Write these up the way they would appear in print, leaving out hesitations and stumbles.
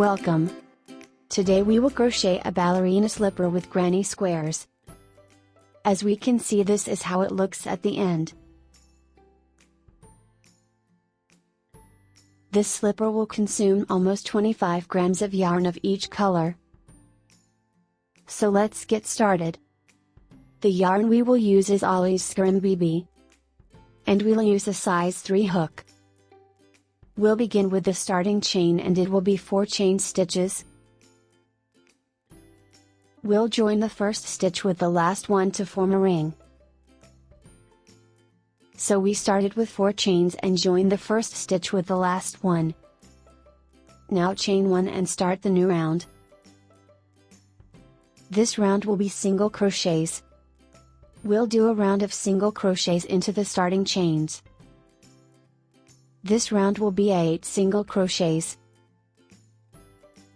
Welcome! Today we will crochet a ballerina slipper with granny squares. As we can see, this is how it looks at the end. This slipper will consume almost 25 grams of yarn of each color. So let's get started. The yarn we will use is Ollie's Skrim BB. And we'll use a size 3 hook. We'll begin with the starting chain and it will be 4 chain stitches. We'll join the first stitch with the last one to form a ring. So we started with 4 chains and joined the first stitch with the last one. Now chain 1 and start the new round. This round will be single crochets. We'll do a round of single crochets into the starting chains. This round will be 8 single crochets.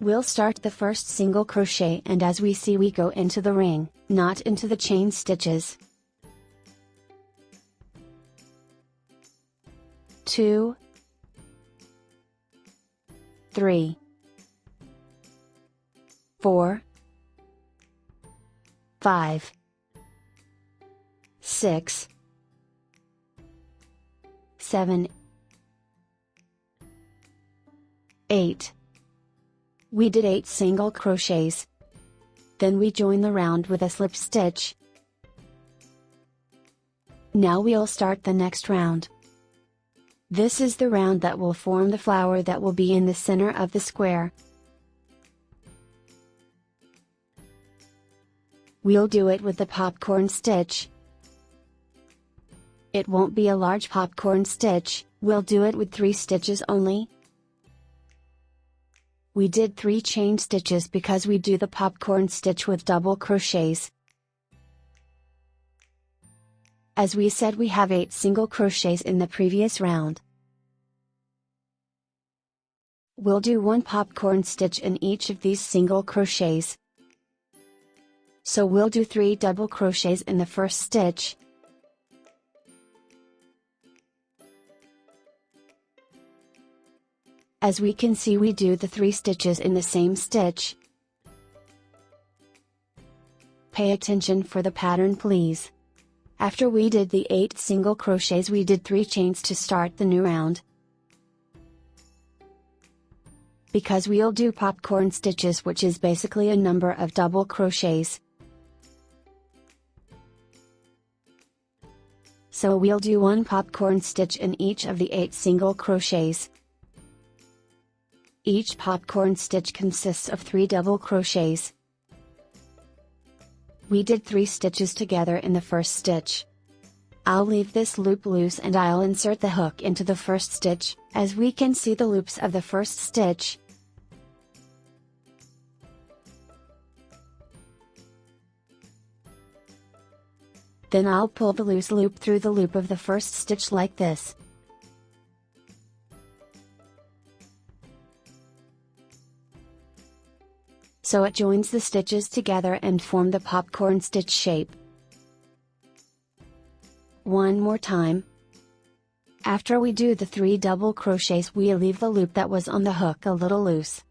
We'll start the first single crochet and as we see we go into the ring, not into the chain stitches. 2, 3, 4, 5, 6, 7, 8. We did 8 single crochets. Then we join the round with a slip stitch. Now we'll start the next round. This is the round that will form the flower that will be in the center of the square. We'll do it with the popcorn stitch. It won't be a large popcorn stitch, we'll do it with 3 stitches only. We did 3 chain stitches because we do the popcorn stitch with double crochets. As we said, we have 8 single crochets in the previous round. We'll do 1 popcorn stitch in each of these single crochets. So we'll do 3 double crochets in the first stitch. As we can see, we do the 3 stitches in the same stitch. Pay attention for the pattern, please. After we did the 8 single crochets, we did 3 chains to start the new round. Because we'll do popcorn stitches, which is basically a number of double crochets. So we'll do 1 popcorn stitch in each of the 8 single crochets. Each popcorn stitch consists of 3 double crochets. We did 3 stitches together in the first stitch. I'll leave this loop loose and I'll insert the hook into the first stitch, as we can see the loops of the first stitch. Then I'll pull the loose loop through the loop of the first stitch like this. So it joins the stitches together and form the popcorn stitch shape. One more time. After we do the 3 double crochets, we leave the loop that was on the hook a little loose.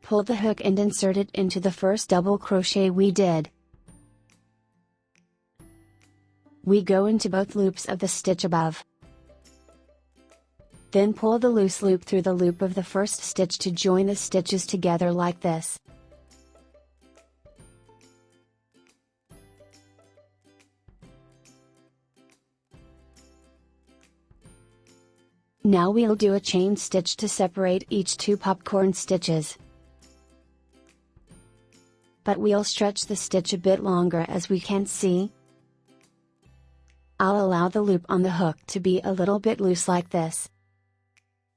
Pull the hook and insert it into the first double crochet we did. We go into both loops of the stitch above. Then pull the loose loop through the loop of the first stitch to join the stitches together like this. Now we'll do a chain stitch to separate each 2 popcorn stitches. But we'll stretch the stitch a bit longer, as we can see. I'll allow the loop on the hook to be a little bit loose like this,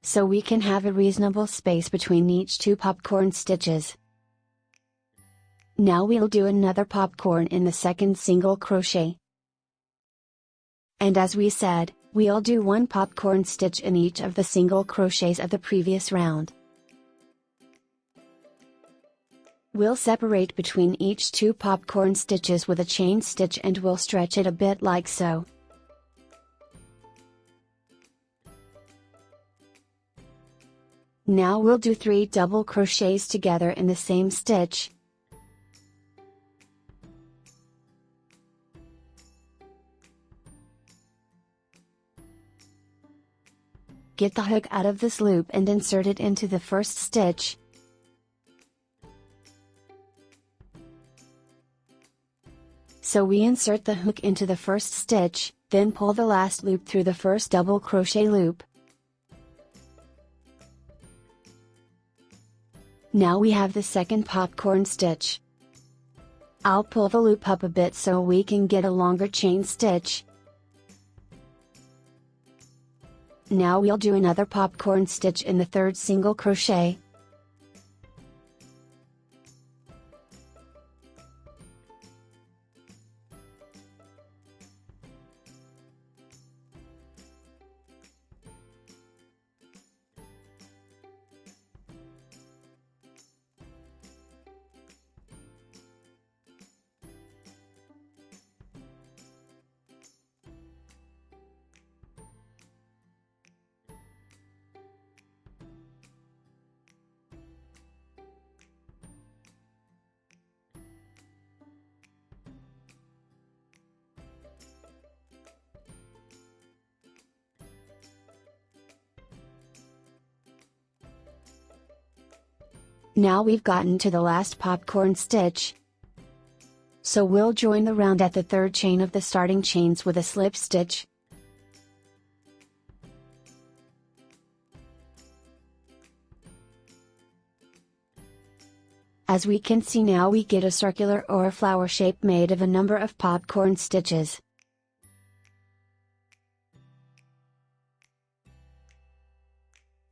so we can have a reasonable space between each 2 popcorn stitches. Now we'll do another popcorn in the second single crochet. And as we said, we'll do 1 popcorn stitch in each of the single crochets of the previous round. We'll separate between each 2 popcorn stitches with a chain stitch and we'll stretch it a bit like so. Now we'll do 3 double crochets together in the same stitch. Get the hook out of this loop and insert it into the first stitch. So we insert the hook into the first stitch, then pull the last loop through the first double crochet loop. Now we have the second popcorn stitch. I'll pull the loop up a bit so we can get a longer chain stitch. Now we'll do another popcorn stitch in the third single crochet. Now we've gotten to the last popcorn stitch. So we'll join the round at the third chain of the starting chains with a slip stitch. As we can see now we get a circular or a flower shape made of a number of popcorn stitches.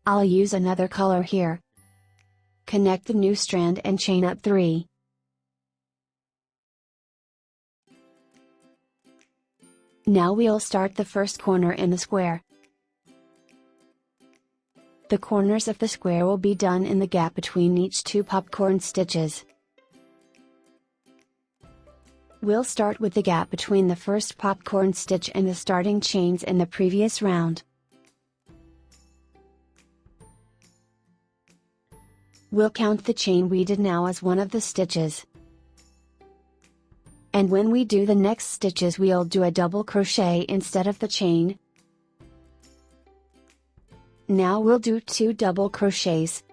I'll use another color here. Connect the new strand and chain up 3. Now we'll start the first corner in the square. The corners of the square will be done in the gap between each 2 popcorn stitches. We'll start with the gap between the first popcorn stitch and the starting chains in the previous round. We'll count the chain we did now as one of the stitches. And when we do the next stitches we'll do a double crochet instead of the chain. Now we'll do 2 double crochets.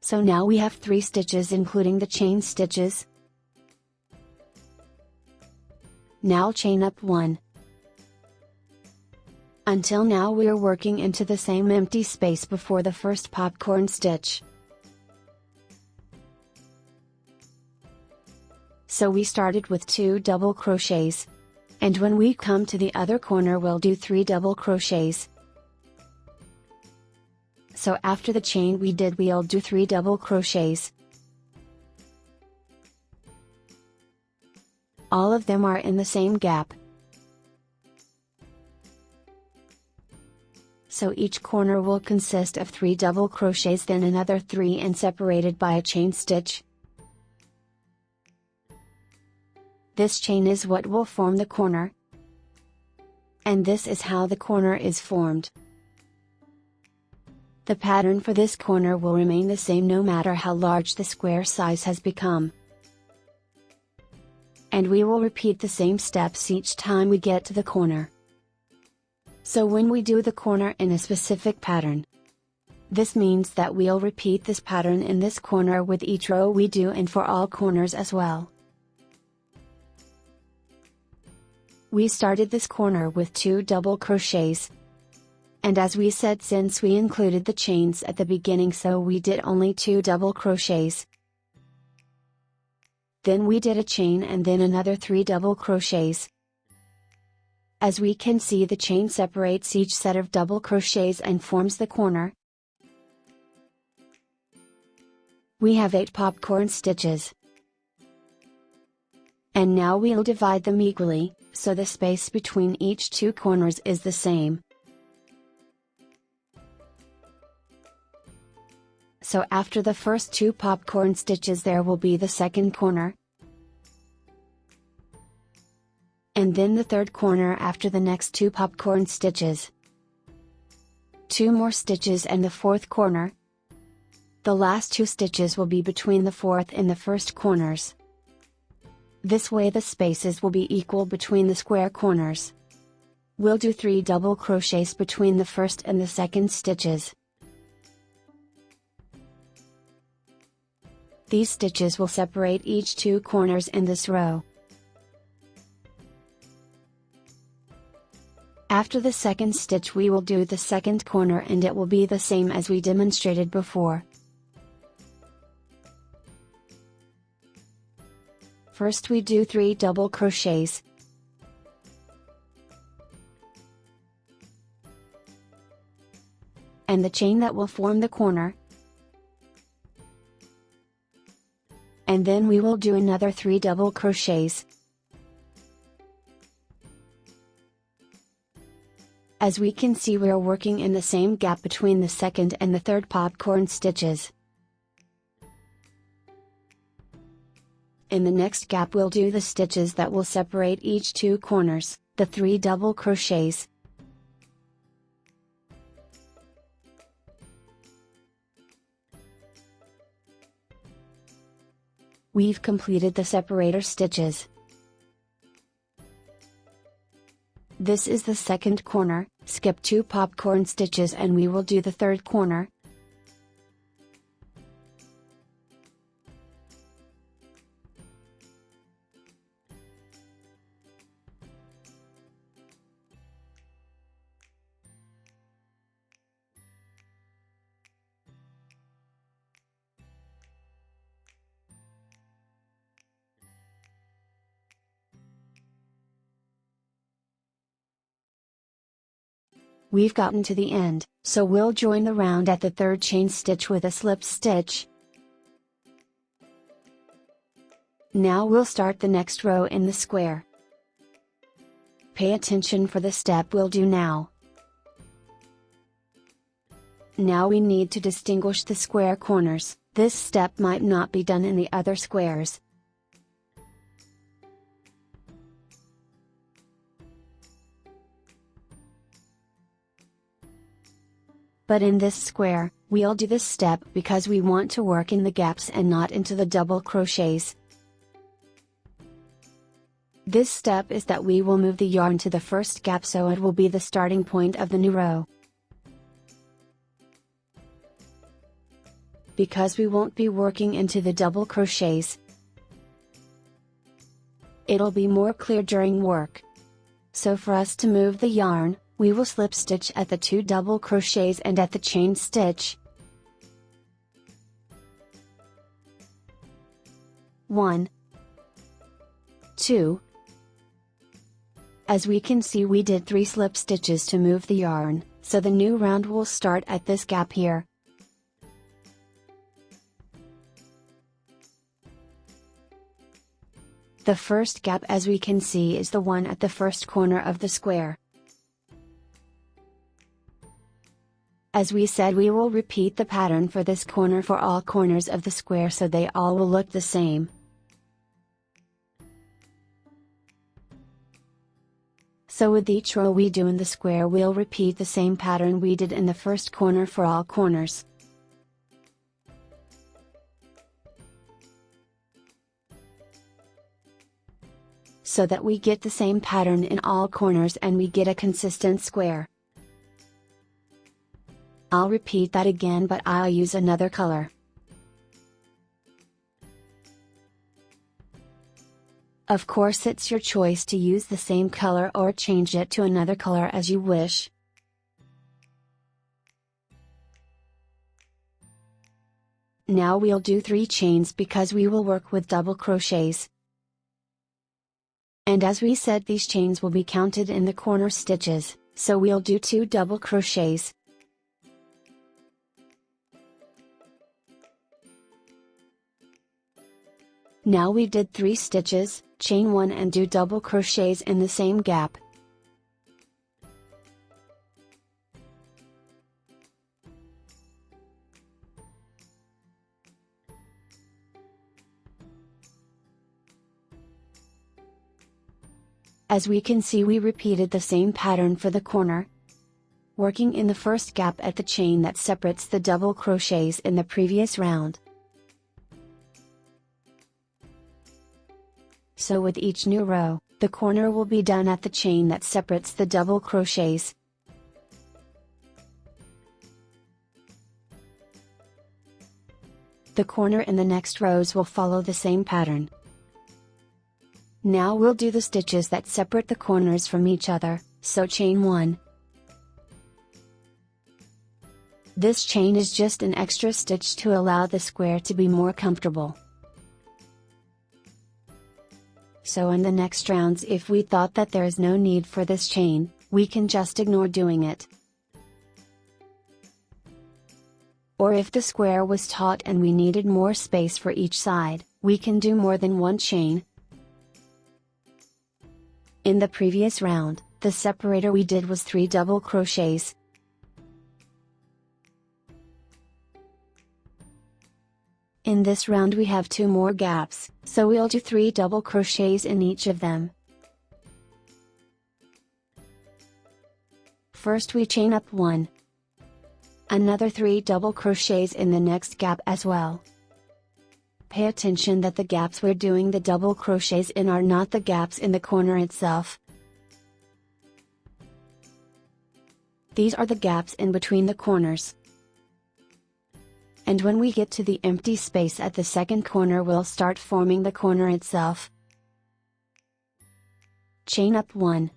So now we have 3 stitches including the chain stitches. Now chain up 1. Until now we are working into the same empty space before the first popcorn stitch. So we started with 2 double crochets. And when we come to the other corner we'll do 3 double crochets. So after the chain we did we'll do 3 double crochets. All of them are in the same gap. So each corner will consist of 3 double crochets then another 3 and separated by a chain stitch. This chain is what will form the corner. And this is how the corner is formed. The pattern for this corner will remain the same no matter how large the square size has become. And we will repeat the same steps each time we get to the corner. So when we do the corner in a specific pattern, this means that we'll repeat this pattern in this corner with each row we do and for all corners as well. We started this corner with 2 double crochets. And as we said since we included the chains at the beginning so we did only 2 double crochets. Then we did a chain and then another 3 double crochets. As we can see the chain separates each set of double crochets and forms the corner. We have 8 popcorn stitches. And now we'll divide them equally, so the space between each 2 corners is the same. So after the first 2 popcorn stitches there will be the second corner. And and then the third corner after the next 2 popcorn stitches. 2 more stitches and the fourth corner. The last 2 stitches will be between the fourth and the first corners. This way the spaces will be equal between the square corners. We'll do 3 double crochets between the first and the second stitches. These stitches will separate each 2 corners in this row. After the second stitch we will do the second corner and it will be the same as we demonstrated before. First we do 3 double crochets. And the chain that will form the corner. And then we will do another 3 double crochets. As we can see, we are working in the same gap between the second and the third popcorn stitches. In the next gap we'll do the stitches that will separate each 2 corners, the 3 double crochets. We've completed the separator stitches. This is the second corner, skip 2 popcorn stitches and we will do the third corner. We've gotten to the end, so we'll join the round at the third chain stitch with a slip stitch. Now we'll start the next row in the square. Pay attention for the step we'll do now. Now we need to distinguish the square corners. This step might not be done in the other squares. But in this square, we'll do this step because we want to work in the gaps and not into the double crochets. This step is that we will move the yarn to the first gap so it will be the starting point of the new row. Because we won't be working into the double crochets, it'll be more clear during work. So for us to move the yarn, we will slip stitch at the 2 double crochets and at the chain stitch. 1, 2. As we can see, we did 3 slip stitches to move the yarn, so the new round will start at this gap here. The first gap, as we can see, is the one at the first corner of the square. As we said, we will repeat the pattern for this corner for all corners of the square so they all will look the same. So with each row we do in the square, we'll repeat the same pattern we did in the first corner for all corners. So that we get the same pattern in all corners and we get a consistent square. I'll repeat that again, but I'll use another color. Of course, it's your choice to use the same color or change it to another color as you wish. Now we'll do 3 chains because we will work with double crochets. And as we said, these chains will be counted in the corner stitches, so we'll do 2 double crochets. Now we did 3 stitches, chain 1 and do double crochets in the same gap. As we can see, we repeated the same pattern for the corner, working in the first gap at the chain that separates the double crochets in the previous round. So with each new row, the corner will be done at the chain that separates the double crochets. The corner in the next rows will follow the same pattern. Now we'll do the stitches that separate the corners from each other, so chain 1. This chain is just an extra stitch to allow the square to be more comfortable. So in the next rounds, if we thought that there is no need for this chain, we can just ignore doing it. Or if the square was taut and we needed more space for each side, we can do more than one chain. In the previous round, the separator we did was 3 double crochets. In this round we have 2 more gaps, so we'll do 3 double crochets in each of them. First we chain up 1. Another 3 double crochets in the next gap as well. Pay attention that the gaps we're doing the double crochets in are not the gaps in the corner itself. These are the gaps in between the corners. And when we get to the empty space at the second corner, we'll start forming the corner itself. Chain up 1.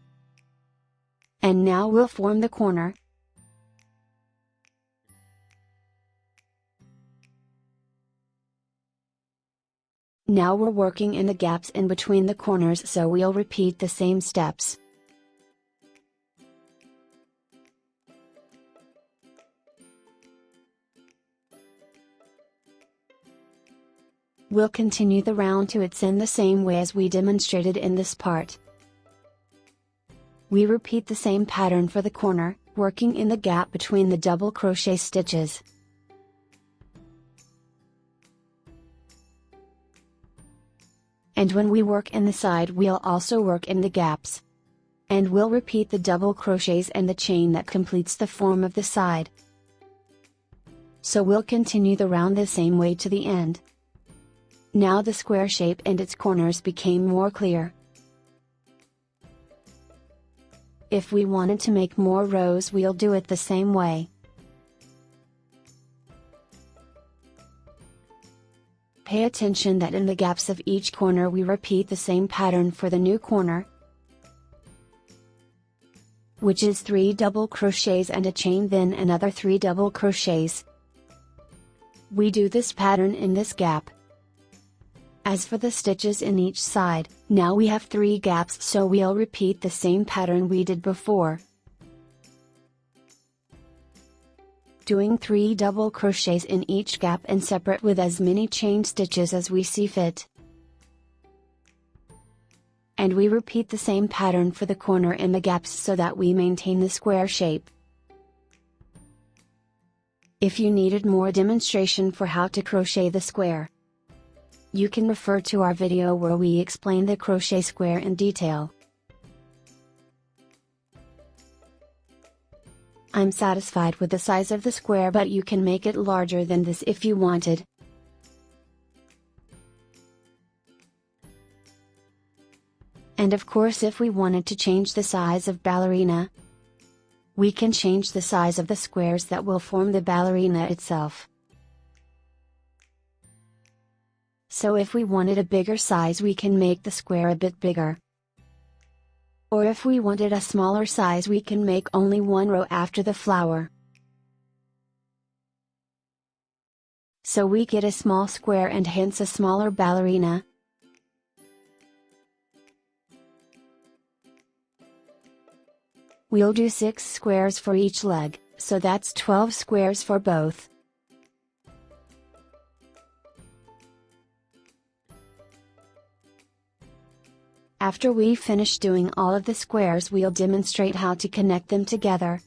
And now we'll form the corner. Now we're working in the gaps in between the corners, so we'll repeat the same steps. We'll continue the round to its end the same way as we demonstrated in this part. We repeat the same pattern for the corner, working in the gap between the double crochet stitches. And when we work in the side, we'll also work in the gaps. And we'll repeat the double crochets and the chain that completes the form of the side. So we'll continue the round the same way to the end. Now the square shape and its corners became more clear. If we wanted to make more rows, we'll do it the same way. Pay attention that in the gaps of each corner we repeat the same pattern for the new corner, which is 3 double crochets and a chain, then another 3 double crochets. We do this pattern in this gap. As for the stitches in each side, now we have 3 gaps, so we'll repeat the same pattern we did before. Doing 3 double crochets in each gap and separate with as many chain stitches as we see fit. And we repeat the same pattern for the corner in the gaps so that we maintain the square shape. If you needed more demonstration for how to crochet the square, you can refer to our video where we explain the crochet square in detail. I'm satisfied with the size of the square, but you can make it larger than this if you wanted. And of course, if we wanted to change the size of ballerina, we can change the size of the squares that will form the ballerina itself. So if we wanted a bigger size, we can make the square a bit bigger. Or if we wanted a smaller size, we can make only 1 row after the flower. So we get a small square and hence a smaller ballerina. We'll do 6 squares for each leg, so that's 12 squares for both. After we finish doing all of the squares, we'll demonstrate how to connect them together.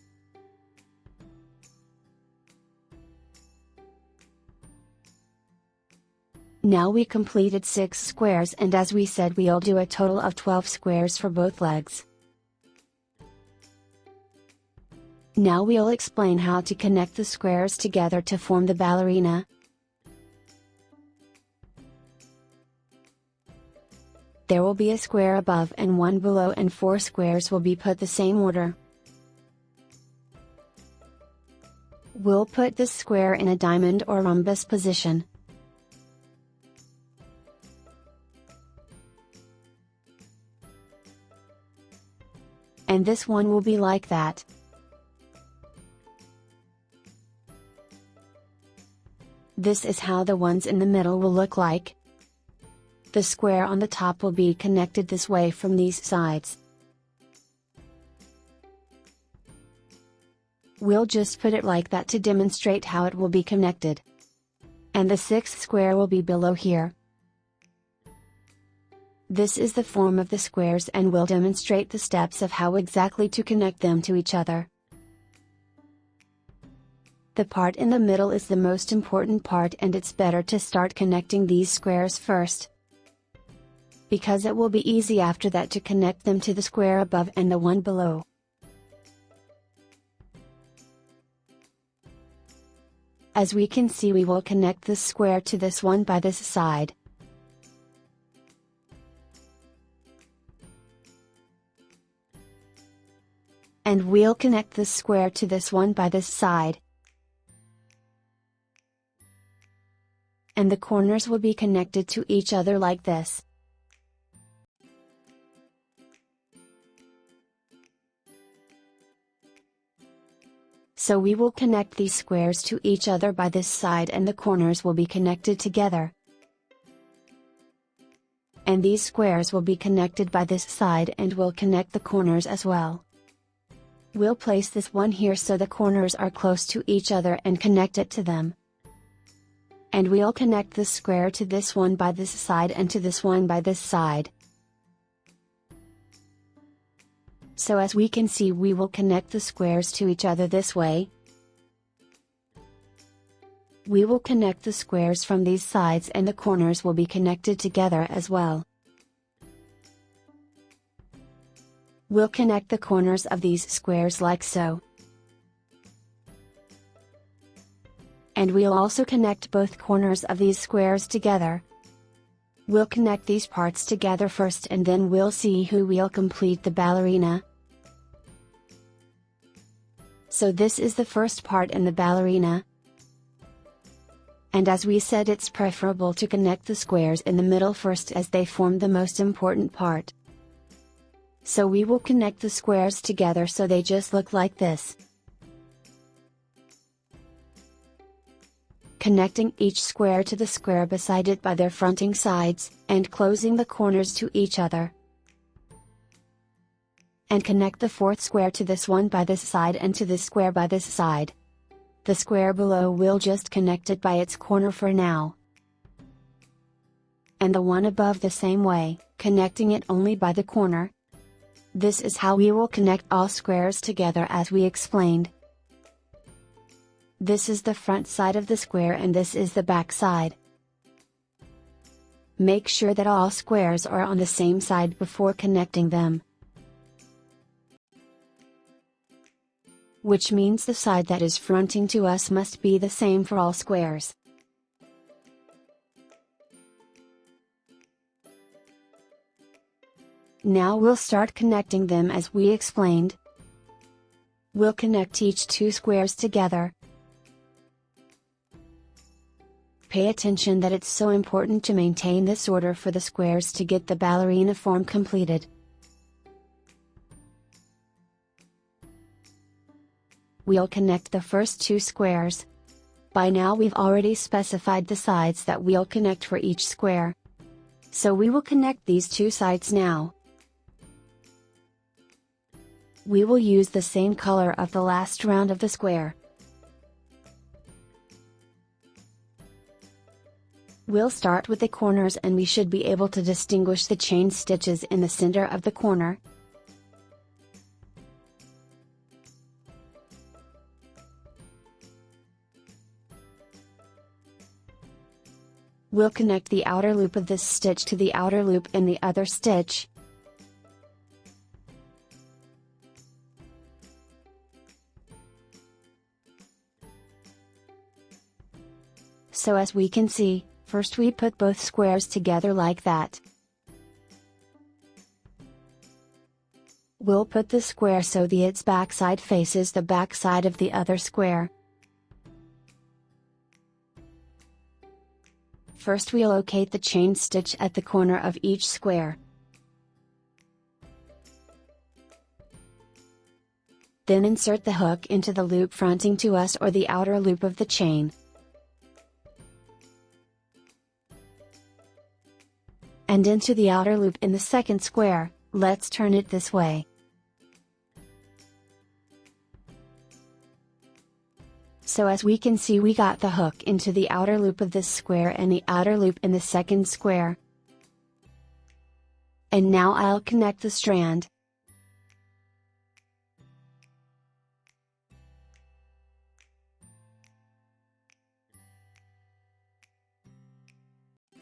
Now we completed 6 squares, and as we said, we'll do a total of 12 squares for both legs. Now we'll explain how to connect the squares together to form the ballerina. There will be a square above and one below, and 4 squares will be put the same order. We'll put this square in a diamond or rhombus position. And this one will be like that. This is how the ones in the middle will look like. The square on the top will be connected this way from these sides. We'll just put it like that to demonstrate how it will be connected. And the 6th square will be below here. This is the form of the squares, and we'll demonstrate the steps of how exactly to connect them to each other. The part in the middle is the most important part, and it's better to start connecting these squares first, because it will be easy after that to connect them to the square above and the one below. As we can see, we will connect this square to this one by this side. And we'll connect this square to this one by this side. And the corners will be connected to each other like this. So we will connect these squares to each other by this side, and the corners will be connected together. And these squares will be connected by this side, and we'll connect the corners as well. We'll place this one here so the corners are close to each other and connect it to them. And we'll connect this square to this one by this side and to this one by this side. So as we can see, we will connect the squares to each other this way. We will connect the squares from these sides, and the corners will be connected together as well. We'll connect the corners of these squares like so. And we'll also connect both corners of these squares together. We'll connect these parts together first, and then we'll see how we'll complete the ballerina. So this is the first part in the ballerina. And as we said, it's preferable to connect the squares in the middle first, as they form the most important part. So we will connect the squares together so they just look like this. Connecting each square to the square beside it by their fronting sides, and closing the corners to each other. And connect the 4th square to this one by this side and to this square by this side. The square below we'll just connect it by its corner for now. And the one above the same way, connecting it only by the corner. This is how we will connect all squares together as we explained. This is the front side of the square, and this is the back side. Make sure that all squares are on the same side before connecting them. Which means the side that is fronting to us must be the same for all squares. Now we'll start connecting them as we explained. We'll connect each 2 squares together. Pay attention that it's so important to maintain this order for the squares to get the ballerina form completed. We'll connect the first 2 squares. By now we've already specified the sides that we'll connect for each square. So we will connect these 2 sides now. We will use the same color of the last round of the square. We'll start with the corners, and we should be able to distinguish the chain stitches in the center of the corner. We'll connect the outer loop of this stitch to the outer loop in the other stitch. So as we can see, first we put both squares together like that. We'll put the square so its backside faces the backside of the other square. First we locate the chain stitch at the corner of each square. Then insert the hook into the loop fronting to us or the outer loop of the chain. And into the outer loop in the second square. Let's turn it this way. So as we can see, we got the hook into the outer loop of this square and the outer loop in the second square. And now I'll connect the strand.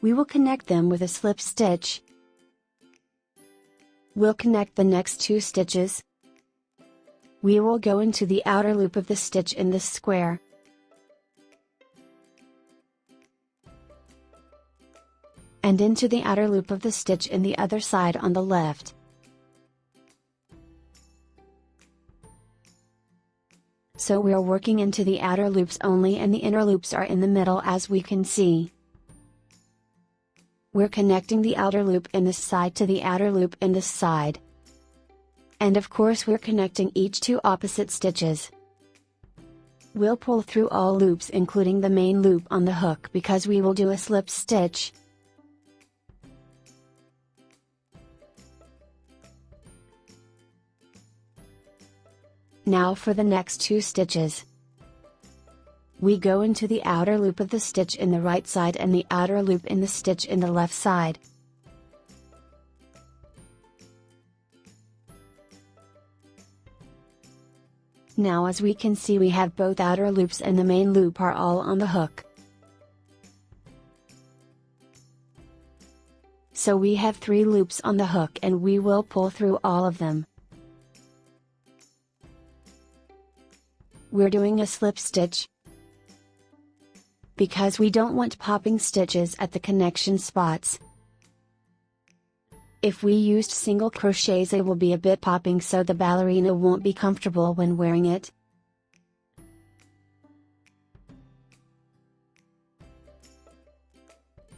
We will connect them with a slip stitch. We'll connect the next 2 stitches. We will go into the outer loop of the stitch in this square. And into the outer loop of the stitch in the other side on the left. So we are working into the outer loops only and the inner loops are in the middle, as we can see. We're connecting the outer loop in this side to the outer loop in this side. And of course we're connecting each 2 opposite stitches. We'll pull through all loops including the main loop on the hook because we will do a slip stitch. Now for the next 2 stitches. We go into the outer loop of the stitch in the right side and the outer loop in the stitch in the left side. Now as we can see, we have both outer loops and the main loop are all on the hook. So we have 3 loops on the hook and we will pull through all of them. We're doing a slip stitch because we don't want popping stitches at the connection spots. If we used single crochets, it will be a bit popping, so the ballerina won't be comfortable when wearing it.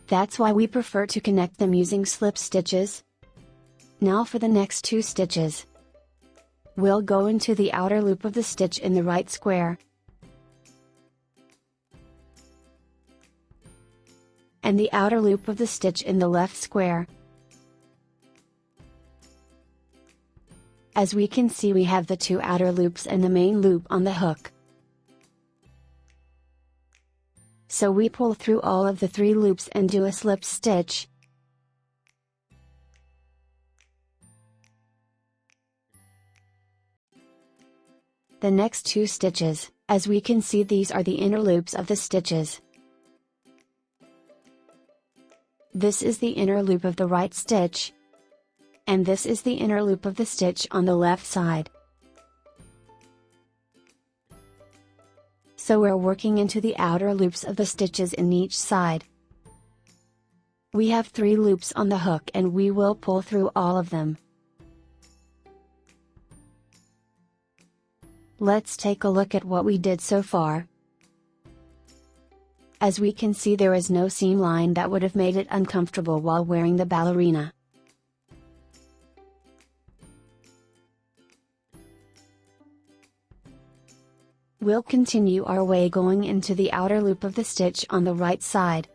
That's why we prefer to connect them using slip stitches. Now for the next 2 stitches. We'll go into the outer loop of the stitch in the right square. And the outer loop of the stitch in the left square. As we can see, we have the 2 outer loops and the main loop on the hook. So we pull through all of the 3 loops and do a slip stitch. The next 2 stitches, as we can see, these are the inner loops of the stitches. This is the inner loop of the right stitch. And this is the inner loop of the stitch on the left side. So we're working into the outer loops of the stitches in each side. We have 3 loops on the hook and we will pull through all of them. Let's take a look at what we did so far. As we can see, there is no seam line that would have made it uncomfortable while wearing the ballerina. We'll continue our way going into the outer loop of the stitch on the right side.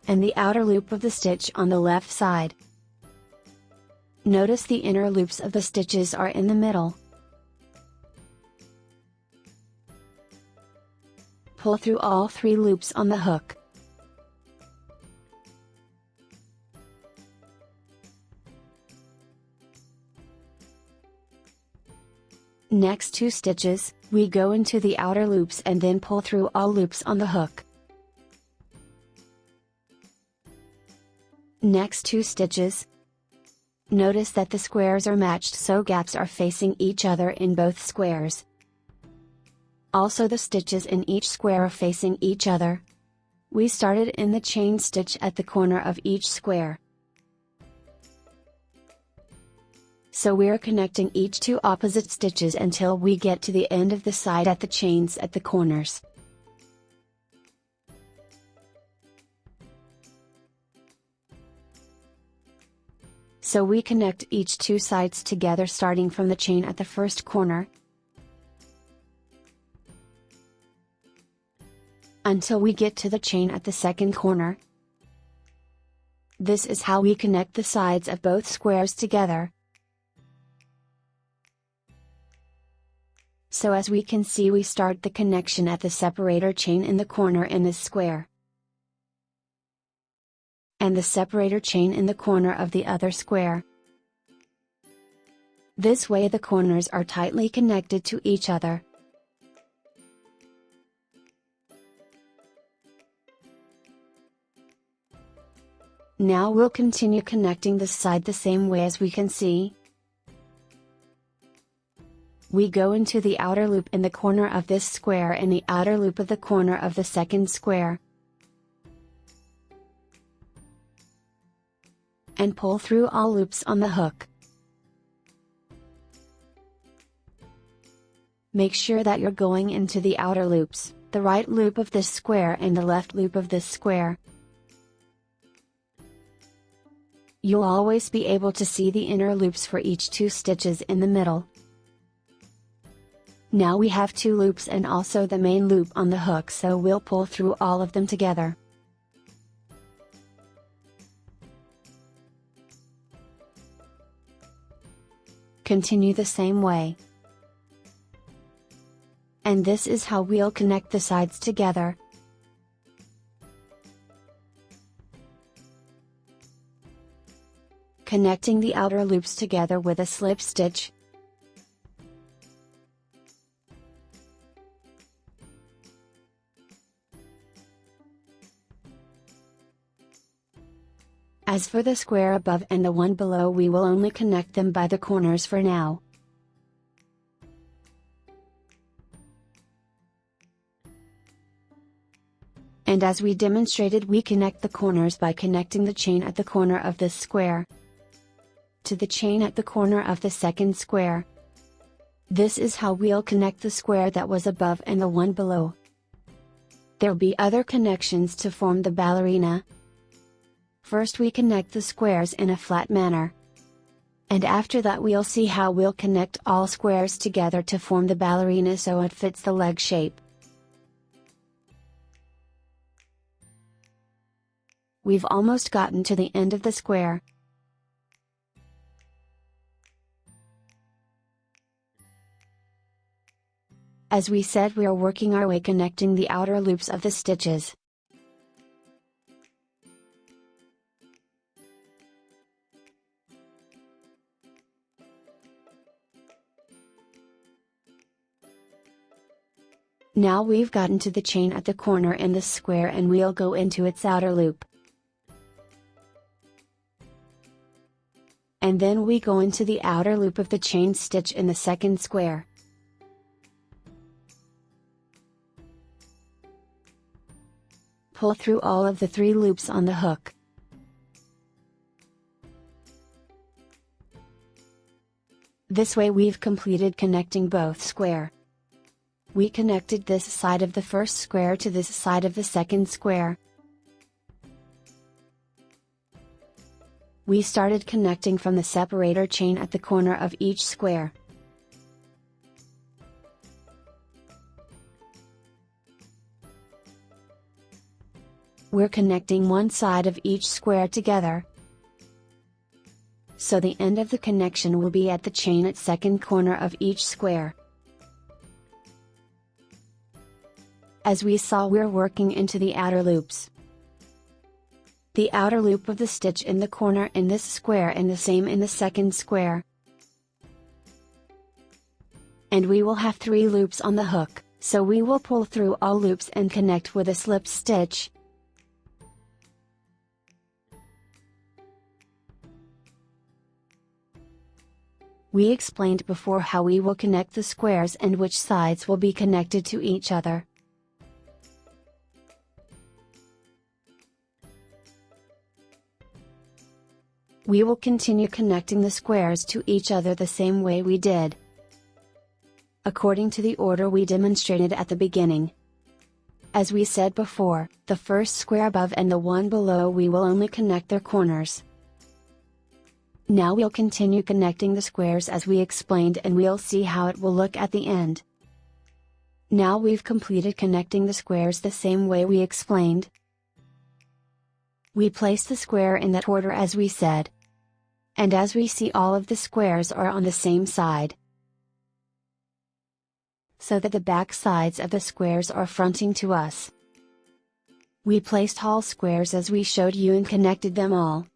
And the outer loop of the stitch on the left side. Notice the inner loops of the stitches are in the middle. Pull through all 3 loops on the hook. Next 2 stitches, we go into the outer loops and then pull through all loops on the hook. Next 2 stitches. Notice that the squares are matched so gaps are facing each other in both squares. Also the stitches in each square are facing each other. We started in the chain stitch at the corner of each square. So we're connecting each 2 opposite stitches until we get to the end of the side at the chains at the corners. So we connect each 2 sides together starting from the chain at the first corner, until we get to the chain at the second corner. This is how we connect the sides of both squares together. So as we can see, we start the connection at the separator chain in the corner in this square, and the separator chain in the corner of the other square. This way the corners are tightly connected to each other. Now we'll continue connecting this side the same way. As we can see, we go into the outer loop in the corner of this square and the outer loop of the corner of the second square, and pull through all loops on the hook. Make sure that you're going into the outer loops, the right loop of this square and the left loop of this square. You'll always be able to see the inner loops for each 2 stitches in the middle. Now we have 2 loops and also the main loop on the hook, so we'll pull through all of them together. Continue the same way. And this is how we'll connect the sides together. Connecting the outer loops together with a slip stitch. As for the square above and the one below, we will only connect them by the corners for now. And as we demonstrated, we connect the corners by connecting the chain at the corner of this square to the chain at the corner of the second square. This is how we'll connect the square that was above and the one below. There'll be other connections to form the ballerina. First we connect the squares in a flat manner. And after that we'll see how we'll connect all squares together to form the ballerina so it fits the leg shape. We've almost gotten to the end of the square. As we said, we are working our way connecting the outer loops of the stitches. Now we've gotten to the chain at the corner in this square and we'll go into its outer loop. And then we go into the outer loop of the chain stitch in the second square. Pull through all of the 3 loops on the hook. This way we've completed connecting both square. We connected this side of the first square to this side of the second square. We started connecting from the separator chain at the corner of each square. We're connecting one side of each square together. So the end of the connection will be at the chain at second corner of each square. As we saw, we're working into the outer loops. The outer loop of the stitch in the corner in this square and the same in the second square. And we will have 3 loops on the hook, so we will pull through all loops and connect with a slip stitch. We explained before how we will connect the squares and which sides will be connected to each other. We will continue connecting the squares to each other the same way we did, according to the order we demonstrated at the beginning. As we said before, the first square above and the one below we will only connect their corners. Now we'll continue connecting the squares as we explained, and we'll see how it will look at the end. Now we've completed connecting the squares the same way we explained. We place the square in that order as we said. And as we see, all of the squares are on the same side, so that the back sides of the squares are fronting to us. We placed all squares as we showed you and connected them all.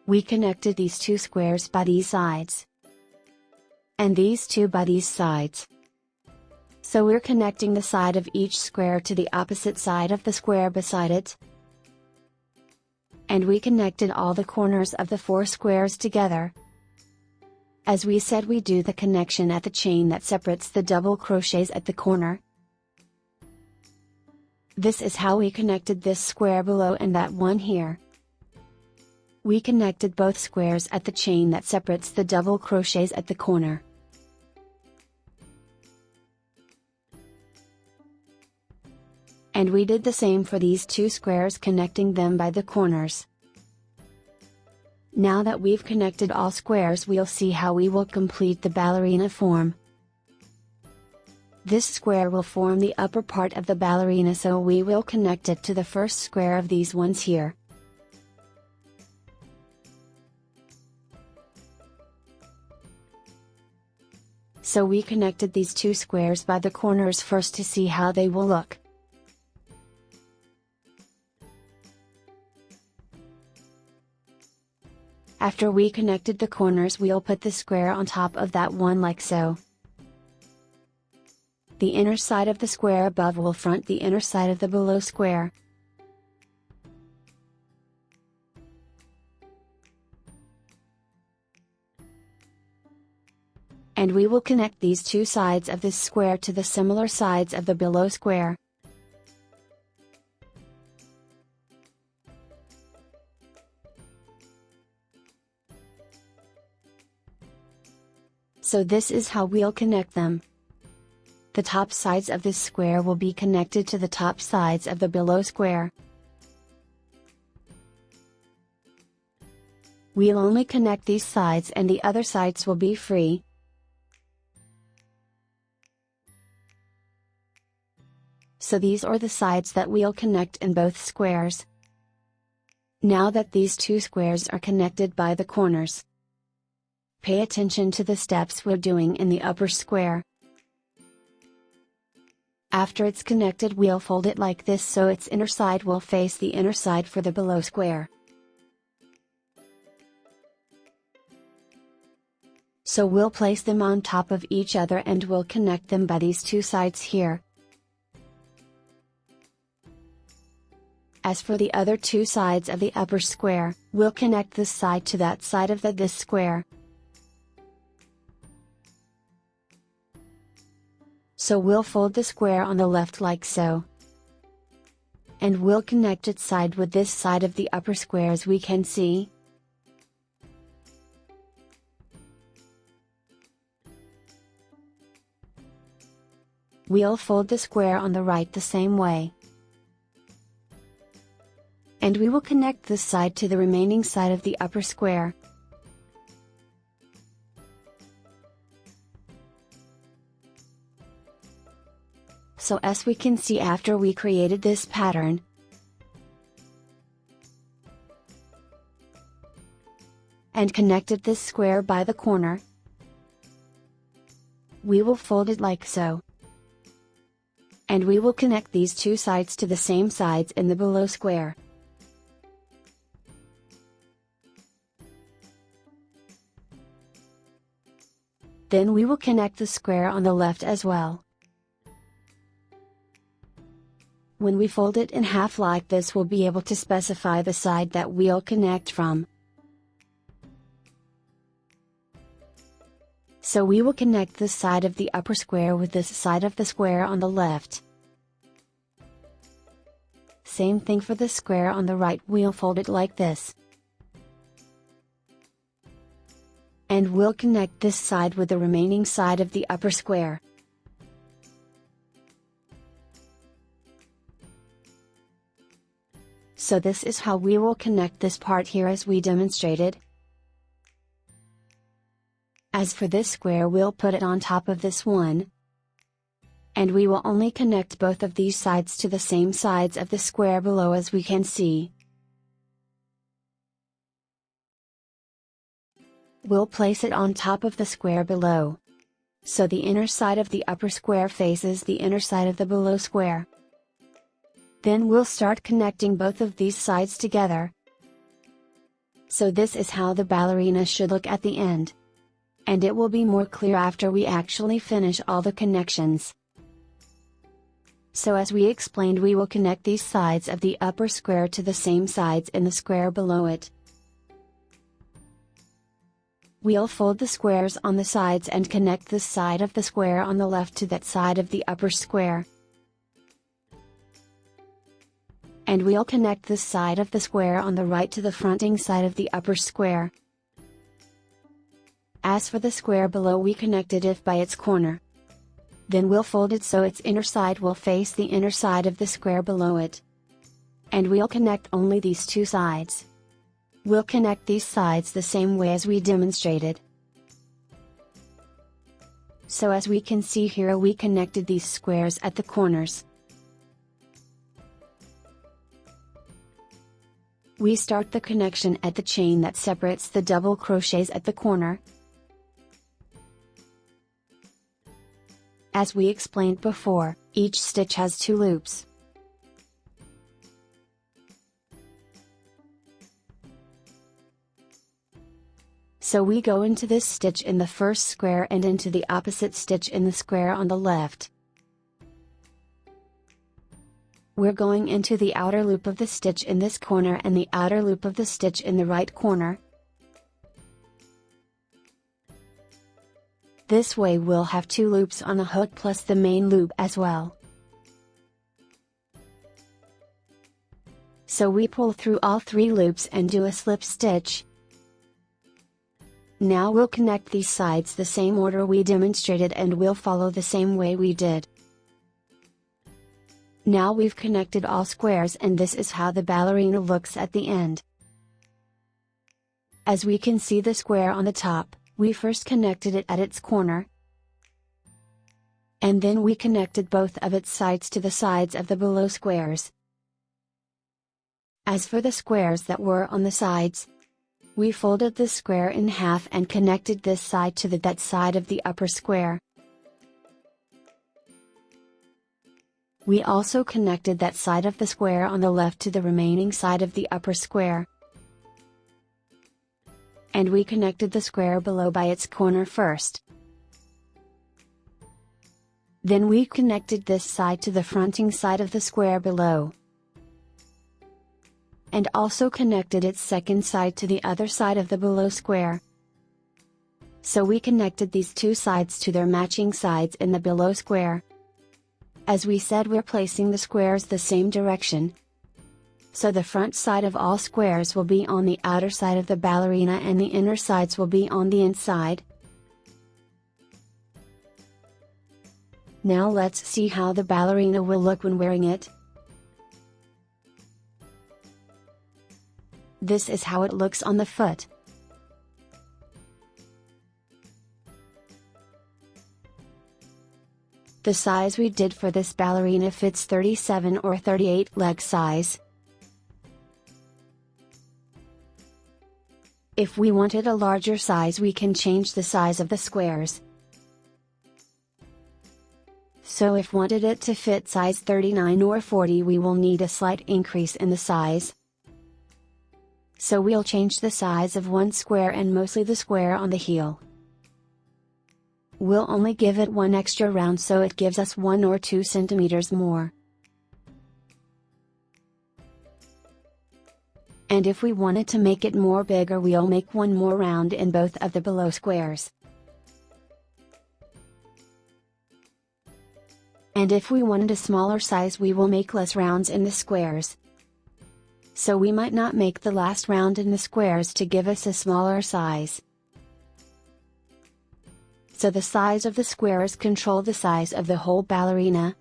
We connected these 2 squares by these sides, and these 2 by these sides. So we're connecting the side of each square to the opposite side of the square beside it. And we connected all the corners of the 4 squares together. As we said, we do the connection at the chain that separates the double crochets at the corner. This is how we connected this square below and that one here. We connected both squares at the chain that separates the double crochets at the corner. And we did the same for these 2 squares, connecting them by the corners. Now that we've connected all squares, we'll see how we will complete the ballerina form. This square will form the upper part of the ballerina, so we will connect it to the first square of these ones here. So we connected these 2 squares by the corners first to see how they will look. After we connected the corners, we'll put the square on top of that one like so. The inner side of the square above will front the inner side of the below square. And we will connect these 2 sides of this square to the similar sides of the below square. So this is how we'll connect them. The top sides of this square will be connected to the top sides of the below square. We'll only connect these sides and the other sides will be free. So these are the sides that we'll connect in both squares. Now that these 2 squares are connected by the corners, pay attention to the steps we're doing in the upper square. After it's connected, we'll fold it like this so its inner side will face the inner side for the below square. So we'll place them on top of each other and we'll connect them by these 2 sides here. As for the other 2 sides of the upper square, we'll connect this side to that side of this square. So we'll fold the square on the left like so. And we'll connect its side with this side of the upper square, as we can see. We'll fold the square on the right the same way. And we will connect this side to the remaining side of the upper square. So as we can see, after we created this pattern, and connected this square by the corner, we will fold it like so. And we will connect these 2 sides to the same sides in the below square. Then we will connect the square on the left as well. When we fold it in half like this, we'll be able to specify the side that we'll connect from. So we will connect this side of the upper square with this side of the square on the left. Same thing for the square on the right, we'll fold it like this. And we'll connect this side with the remaining side of the upper square. So this is how we will connect this part here as we demonstrated. As for this square, we'll put it on top of this one. And we will only connect both of these sides to the same sides of the square below, as we can see. We'll place it on top of the square below. So the inner side of the upper square faces the inner side of the below square. Then we'll start connecting both of these sides together. So this is how the ballerina should look at the end. And it will be more clear after we actually finish all the connections. So as we explained, we will connect these sides of the upper square to the same sides in the square below it. We'll fold the squares on the sides and connect this side of the square on the left to that side of the upper square. And we'll connect this side of the square on the right to the fronting side of the upper square. As for the square below, we connected it by its corner. Then we'll fold it so its inner side will face the inner side of the square below it. And we'll connect only these two sides. We'll connect these sides the same way as we demonstrated. So as we can see here, we connected these squares at the corners. We start the connection at the chain that separates the double crochets at the corner. As we explained before, each stitch has 2 loops. So we go into this stitch in the first square and into the opposite stitch in the square on the left. We're going into the outer loop of the stitch in this corner and the outer loop of the stitch in the right corner. This way we'll have 2 loops on the hook plus the main loop as well. So we pull through all 3 loops and do a slip stitch. Now we'll connect these sides the same order we demonstrated, and we'll follow the same way we did. Now we've connected all squares, and this is how the ballerina looks at the end. As we can see the square on the top, we first connected it at its corner. And then we connected both of its sides to the sides of the below squares. As for the squares that were on the sides, we folded the square in half and connected this side to that side of the upper square. We also connected that side of the square on the left to the remaining side of the upper square. And we connected the square below by its corner first. Then we connected this side to the fronting side of the square below. And also connected its second side to the other side of the below square. So we connected these 2 sides to their matching sides in the below square. As we said, we're placing the squares the same direction. So the front side of all squares will be on the outer side of the ballerina and the inner sides will be on the inside. Now let's see how the ballerina will look when wearing it. This is how it looks on the foot. The size we did for this ballerina fits 37 or 38 leg size. If we wanted a larger size, we can change the size of the squares. So if wanted it to fit size 39 or 40, we will need a slight increase in the size. So we'll change the size of one square and mostly the square on the heel. We'll only give it one extra round so it gives us 1 or 2 centimeters more. And if we wanted to make it more bigger, we'll make one more round in both of the below squares. And if we wanted a smaller size, we will make less rounds in the squares. So we might not make the last round in the squares to give us a smaller size. So the size of the squares control the size of the whole ballerina.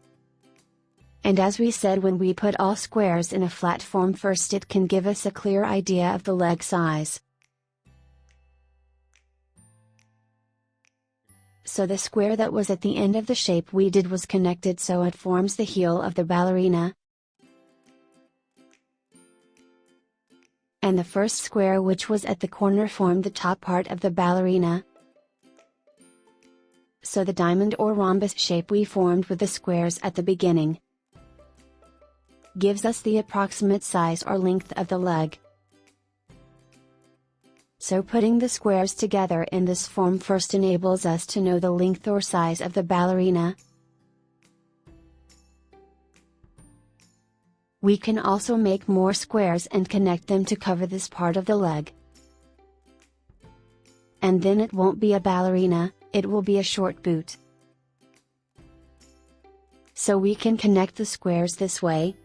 And as we said, when we put all squares in a flat form first, it can give us a clear idea of the leg size. So the square that was at the end of the shape we did was connected so it forms the heel of the ballerina. And the first square, which was at the corner, formed the top part of the ballerina. So the diamond or rhombus shape we formed with the squares at the beginning gives us the approximate size or length of the leg. So putting the squares together in this form first enables us to know the length or size of the ballerina. We can also make more squares and connect them to cover this part of the leg. And then it won't be a ballerina, it will be a short boot. So we can connect the squares this way.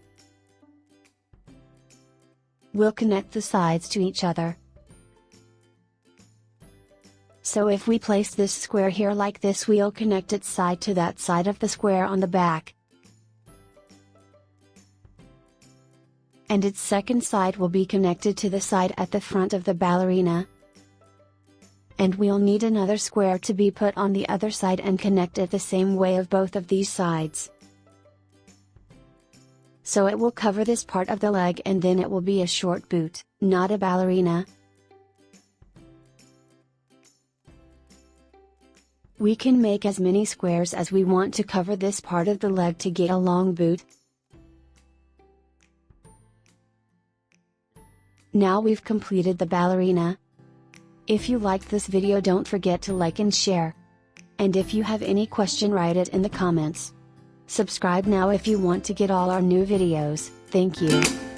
We'll connect the sides to each other. So if we place this square here like this, we'll connect its side to that side of the square on the back. And its second side will be connected to the side at the front of the ballerina. And we'll need another square to be put on the other side and connect it the same way of both of these sides. So it will cover this part of the leg, and then it will be a short boot, not a ballerina. We can make as many squares as we want to cover this part of the leg to get a long boot. Now we've completed the ballerina. If you liked this video, don't forget to like and share. And if you have any question, write it in the comments. Subscribe now if you want to get all our new videos. Thank you.